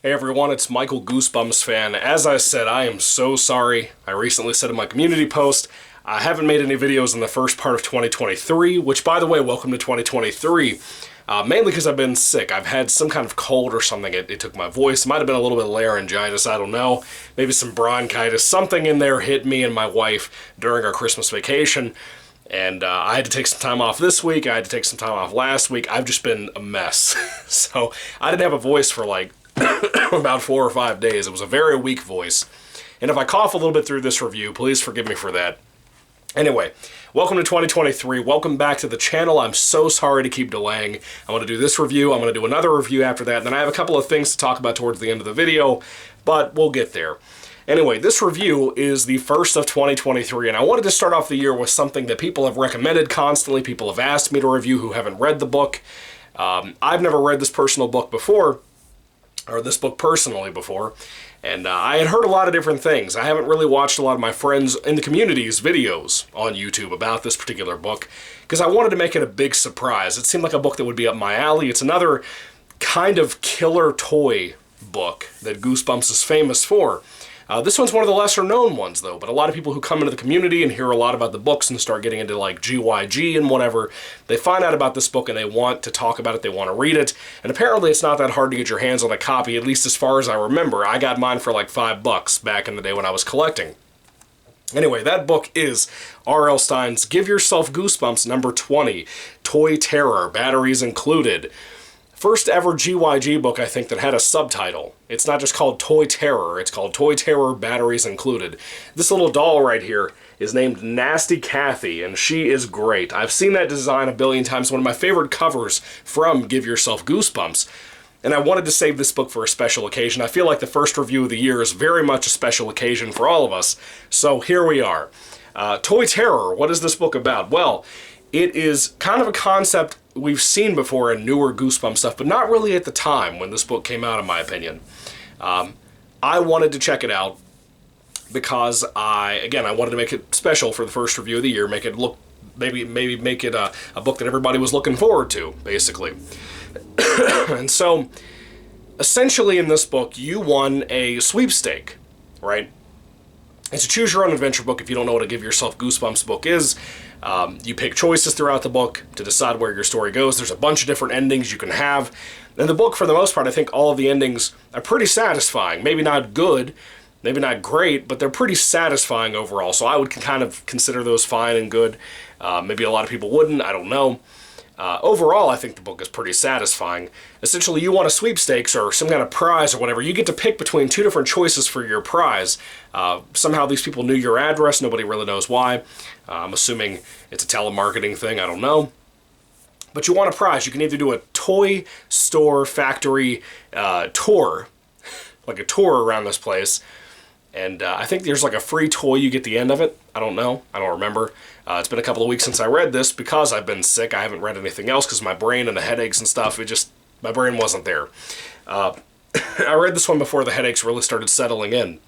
Hey everyone, it's Michael GoosebumpsFan. As I said, I am so sorry. I recently said in my community post, I haven't made any videos in the first part of 2023, which by the way, welcome to 2023. Mainly because I've been sick. I've had some kind of cold or something. It took my voice. It might have been a little bit of laryngitis, I don't know. Maybe some bronchitis. Something in there hit me and my wife during our Christmas vacation. And I had to take some time off this week. I had to take some time off last week. I've just been a mess. So I didn't have a voice for like about 4 or 5 days. It was a very weak voice. And if I cough a little bit through this review, please forgive me for that. Anyway, welcome to 2023. Welcome back to the channel. I'm so sorry to keep delaying. I want to do this review. I'm going to do another review after that. And then I have a couple of things to talk about towards the end of the video, but we'll get there. Anyway, this review is the first of 2023, and I wanted to start off the year with something that people have recommended constantly. People have asked me to review who haven't read the book. I've never read this personal book before, or this book personally before, and I had heard a lot of different things. I haven't really watched a lot of my friends in the community's videos on YouTube about this particular book, because I wanted to make it a big surprise. It seemed like a book that would be up my alley. It's another kind of killer toy book that Goosebumps is famous for. This one's one of the lesser known ones though, but a lot of people who come into the community and hear a lot about the books and start getting into like GYG and whatever, they find out about this book and they want to talk about it, they want to read it, and apparently it's not that hard to get your hands on a copy, at least as far as I remember. I got mine for like $5 back in the day when I was collecting. Anyway, that book is R.L. Stine's Give Yourself Goosebumps number 20, Toy Terror, batteries included. First ever GYG book, I think, that had a subtitle. It's not just called Toy Terror, it's called Toy Terror, Batteries Included. This little doll right here is named Nasty Kathy, and she is great. I've seen that design a billion times, one of my favorite covers from Give Yourself Goosebumps. And I wanted to save this book for a special occasion. I feel like the first review of the year is very much a special occasion for all of us. So here we are. Toy Terror, what is this book about? Well, it is kind of a concept we've seen before in newer Goosebumps stuff, but not really at the time when this book came out, in my opinion. I wanted to check it out because I wanted to make it special for the first review of the year, make it look, maybe make it a book that everybody was looking forward to, basically. And so, essentially in this book, you won a sweepstake, right? It's a choose-your-own-adventure book. If you don't know what a Give Yourself Goosebumps book is, you pick choices throughout the book to decide where your story goes. There's a bunch of different endings you can have. And the book, for the most part, I think all of the endings are pretty satisfying. Maybe not good, maybe not great, but they're pretty satisfying overall. So I would kind of consider those fine and good. Maybe a lot of people wouldn't, I don't know. Overall, I think the book is pretty satisfying. Essentially, you want a sweepstakes or some kind of prize or whatever. You get to pick between 2 different choices for your prize. Somehow these people knew your address. Nobody really knows why. I'm assuming it's a telemarketing thing. I don't know. But you want a prize. You can either do a toy store factory tour, like a tour around this place. And I think there's like a free toy you get at the end of it. I don't know. I don't remember. It's been a couple of weeks since I read this because I've been sick. I haven't read anything else because my brain and the headaches and stuff, my brain wasn't there. I read this one before the headaches really started settling in.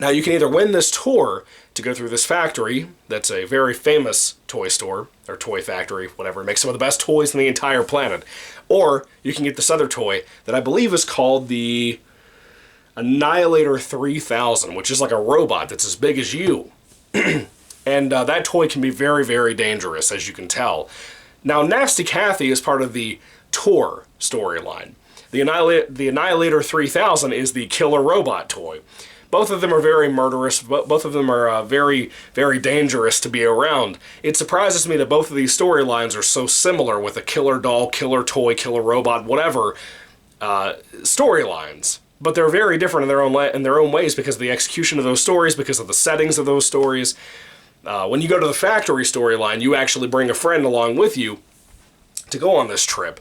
Now you can either win this tour to go through this factory that's a very famous toy store, or toy factory, whatever. It makes some of the best toys on the entire planet. Or you can get this other toy that I believe is called the Annihilator 3000, which is like a robot that's as big as you. And that toy can be very, very dangerous, as you can tell. Now, Nasty Kathy is part of the tour storyline. The Annihilator 3000 is the killer robot toy. Both of them are very murderous. Both of them are very, very dangerous to be around. It surprises me that both of these storylines are so similar with a killer doll, killer toy, killer robot, whatever, storylines. But they're very different in their own ways because of the execution of those stories, because of the settings of those stories. When you go to the factory storyline, you actually bring a friend along with you to go on this trip.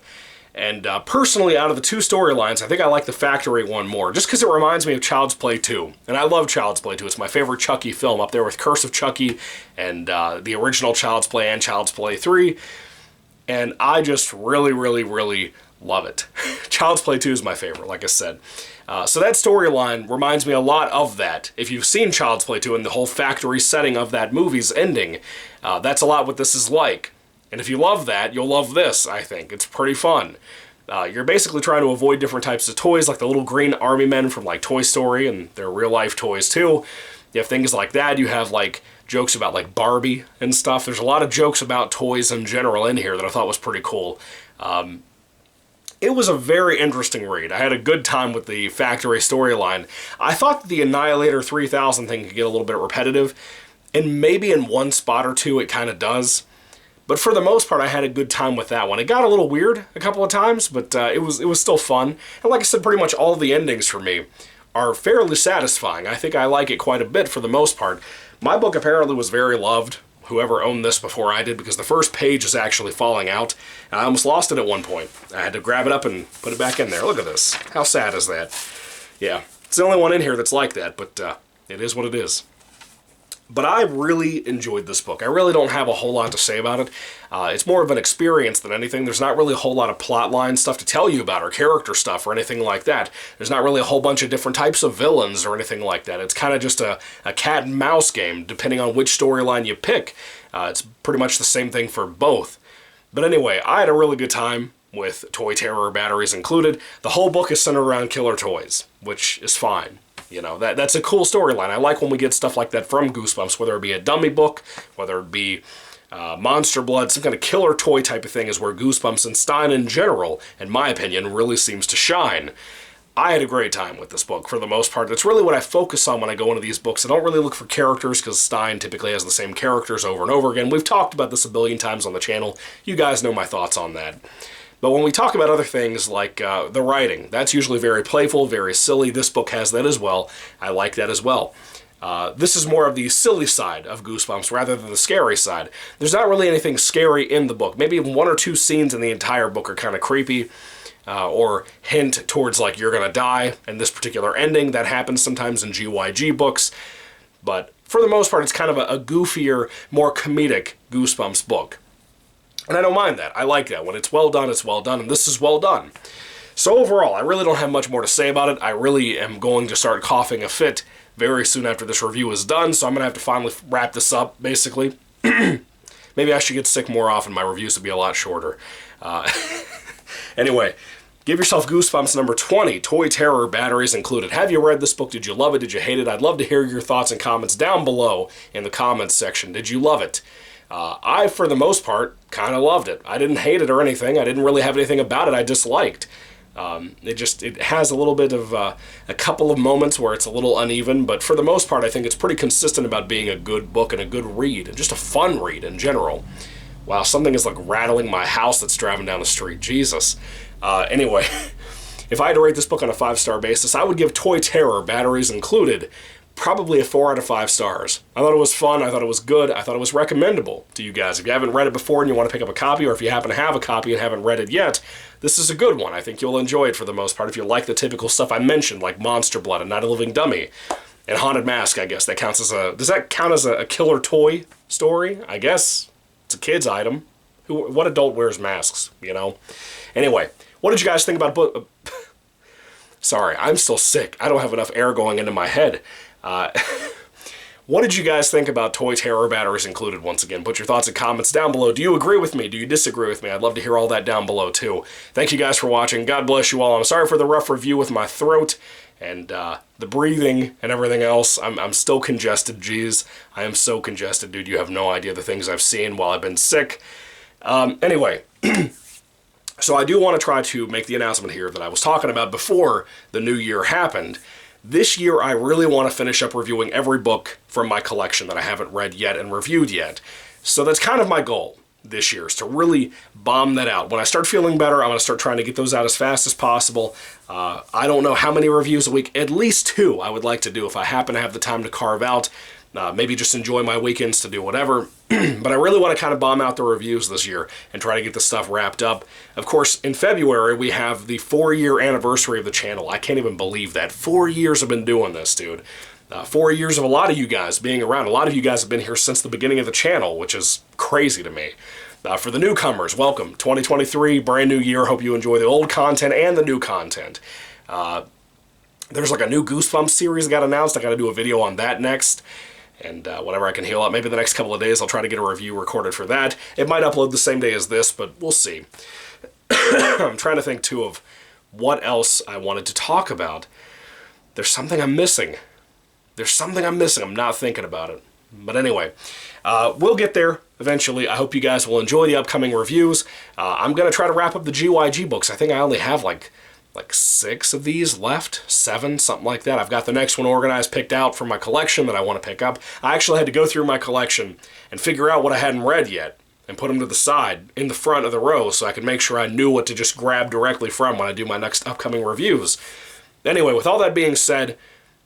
And personally, out of the 2 storylines, I think I like the factory one more, just because it reminds me of Child's Play 2. And I love Child's Play 2. It's my favorite Chucky film, up there with Curse of Chucky and the original Child's Play and Child's Play 3. And I just really, really, really love it. Child's Play 2 is my favorite, like I said. So that storyline reminds me a lot of that. If you've seen Child's Play 2 and the whole factory setting of that movie's ending, that's a lot what this is like. And if you love that, you'll love this, I think. It's pretty fun. You're basically trying to avoid different types of toys, like the little green army men from like Toy Story, and they're real-life toys too. You have things like that. You have like jokes about like Barbie and stuff. There's a lot of jokes about toys in general in here that I thought was pretty cool. It was a very interesting read. I had a good time with the factory storyline. I thought that the Annihilator 3000 thing could get a little bit repetitive, and maybe in one spot or two it kind of does. But for the most part, I had a good time with that one. It got a little weird a couple of times, but it was still fun. And like I said, pretty much all of the endings for me are fairly satisfying. I think I like it quite a bit for the most part. My book apparently was very loved, whoever owned this before I did, because the first page is actually falling out. I almost lost it at one point. I had to grab it up and put it back in there. Look at this. How sad is that? Yeah, it's the only one in here that's like that, but it is what it is. But I really enjoyed this book. I really don't have a whole lot to say about it. It's more of an experience than anything. There's not really a whole lot of plotline stuff to tell you about, or character stuff, or anything like that. There's not really a whole bunch of different types of villains or anything like that. It's kind of just a cat and mouse game, depending on which storyline you pick. It's pretty much the same thing for both. But anyway, I had a really good time with Toy Terror Batteries included. The whole book is centered around killer toys, which is fine. You know, that's a cool storyline. I like when we get stuff like that from Goosebumps, whether it be a dummy book, whether it be Monster Blood, some kind of killer toy type of thing is where Goosebumps and Stein in general, in my opinion, really seems to shine. I had a great time with this book for the most part. That's really what I focus on when I go into these books. I don't really look for characters because Stein typically has the same characters over and over again. We've talked about this a billion times on the channel. You guys know my thoughts on that. But when we talk about other things like the writing, that's usually very playful, very silly. This book has that as well. I like that as well. This is more of the silly side of Goosebumps rather than the scary side. There's not really anything scary in the book. Maybe one or two scenes in the entire book are kind of creepy or hint towards like you're gonna die in this particular ending. That happens sometimes in GYG books. But for the most part, it's kind of a goofier, more comedic Goosebumps book. And I don't mind that. I like that. When it's well done, and this is well done. So overall, I really don't have much more to say about it. I really am going to start coughing a fit very soon after this review is done, so I'm going to have to finally wrap this up, basically. Maybe I should get sick more often. My reviews would be a lot shorter. Anyway, give yourself Goosebumps number 20, Toy Terror Batteries included. Have you read this book? Did you love it? Did you hate it? I'd love to hear your thoughts and comments down below in the comments section. Did you love it? I, for the most part, kind of loved it. I didn't hate it or anything. I didn't really have anything about it I disliked. It has a little bit of a couple of moments where it's a little uneven, but for the most part, I think it's pretty consistent about being a good book and a good read, and just a fun read in general. Wow, something is like rattling my house that's driving down the street. Jesus. Anyway, if I had to rate this book on a 5-star basis, I would give Toy Terror, Batteries included, probably a 4 out of 5 stars. I thought it was fun, I thought it was good, I thought it was recommendable to you guys. If you haven't read it before and you want to pick up a copy, or if you happen to have a copy and haven't read it yet, this is a good one. I think you'll enjoy it for the most part if you like the typical stuff I mentioned, like Monster Blood and Night of the Living Dummy, and Haunted Mask, I guess. That counts as a... Does that count as a killer toy story? I guess. It's a kid's item. What adult wears masks, you know? Anyway, what did you guys think about book... Sorry, I'm still sick. I don't have enough air going into my head. What did you guys think about Toy Terror Batteries included? Once again, put your thoughts and comments down below. Do you agree with me? Do you disagree with me? I'd love to hear all that down below, too. Thank you guys for watching. God bless you all. I'm sorry for the rough review with my throat and the breathing and everything else. I'm still congested, jeez. I am so congested, dude. You have no idea the things I've seen while I've been sick. Anyway, so I do want to try to make the announcement here that I was talking about before the new year happened. This year, I really want to finish up reviewing every book from my collection that I haven't read yet and reviewed yet. So that's kind of my goal this year, is to really bomb that out. When I start feeling better, I'm going to start trying to get those out as fast as possible. I don't know how many reviews a week, at least 2 I would like to do if I happen to have the time to carve out. Maybe just enjoy my weekends to do whatever. But I really want to kind of bomb out the reviews this year and try to get this stuff wrapped up. Of course, in February, we have the 4-year anniversary of the channel. I can't even believe that. 4 years I've been doing this, dude. 4 years of a lot of you guys being around. A lot of you guys have been here since the beginning of the channel, which is crazy to me. For the newcomers, welcome. 2023, brand new year. Hope you enjoy the old content and the new content. There's like a new Goosebumps series that got announced. I got to do a video on that next. And whatever I can heal up, maybe the next couple of days I'll try to get a review recorded for that. It might upload the same day as this, but we'll see. I'm trying to think, too, of what else I wanted to talk about. There's something I'm missing. There's something I'm missing. I'm not thinking about it. But anyway, we'll get there eventually. I hope you guys will enjoy the upcoming reviews. I'm going to try to wrap up the GYG books. I think I only have like 6 of these left, 7, something like that. I've got the next one organized, picked out for my collection that I want to pick up. I actually had to go through my collection and figure out what I hadn't read yet and put them to the side in the front of the row so I could make sure I knew what to just grab directly from when I do my next upcoming reviews. Anyway, with all that being said,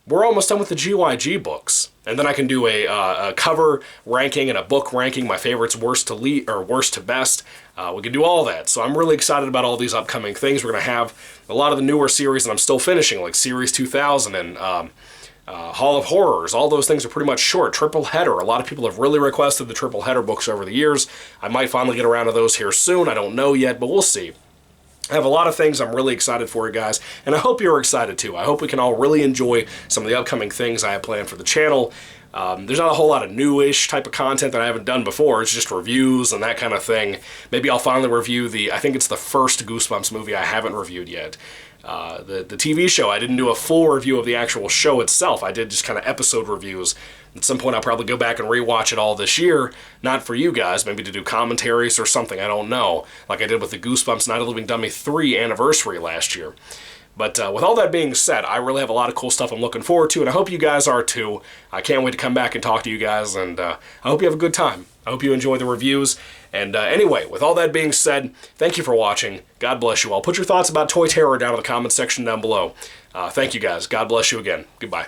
we're almost done with the GYG books. And then I can do a cover ranking and a book ranking, my favorites worst to best. We can do all that. So I'm really excited about all these upcoming things. We're going to have a lot of the newer series that I'm still finishing, like Series 2000 and Hall of Horrors. All those things are pretty much short. Triple Header. A lot of people have really requested the Triple Header books over the years. I might finally get around to those here soon. I don't know yet, but we'll see. I have a lot of things I'm really excited for, you guys, and I hope you're excited too. I hope we can all really enjoy some of the upcoming things I have planned for the channel. There's not a whole lot of newish type of content that I haven't done before. It's just reviews and that kind of thing. Maybe I'll finally review I think it's the first Goosebumps movie I haven't reviewed yet. The TV show, I didn't do a full review of the actual show itself. I did just kind of episode reviews. At some point I'll probably go back and rewatch it all this year, not for you guys, maybe to do commentaries or something, I don't know, like I did with the Goosebumps Night of the Living Dummy 3 anniversary last year. But with all that being said, I really have a lot of cool stuff I'm looking forward to, and I hope you guys are too. I can't wait to come back and talk to you guys, and I hope you have a good time. I hope you enjoy the reviews. And anyway, with all that being said, thank you for watching. God bless you all. Put your thoughts about Toy Terror down in the comments section down below. Thank you guys. God bless you again. Goodbye.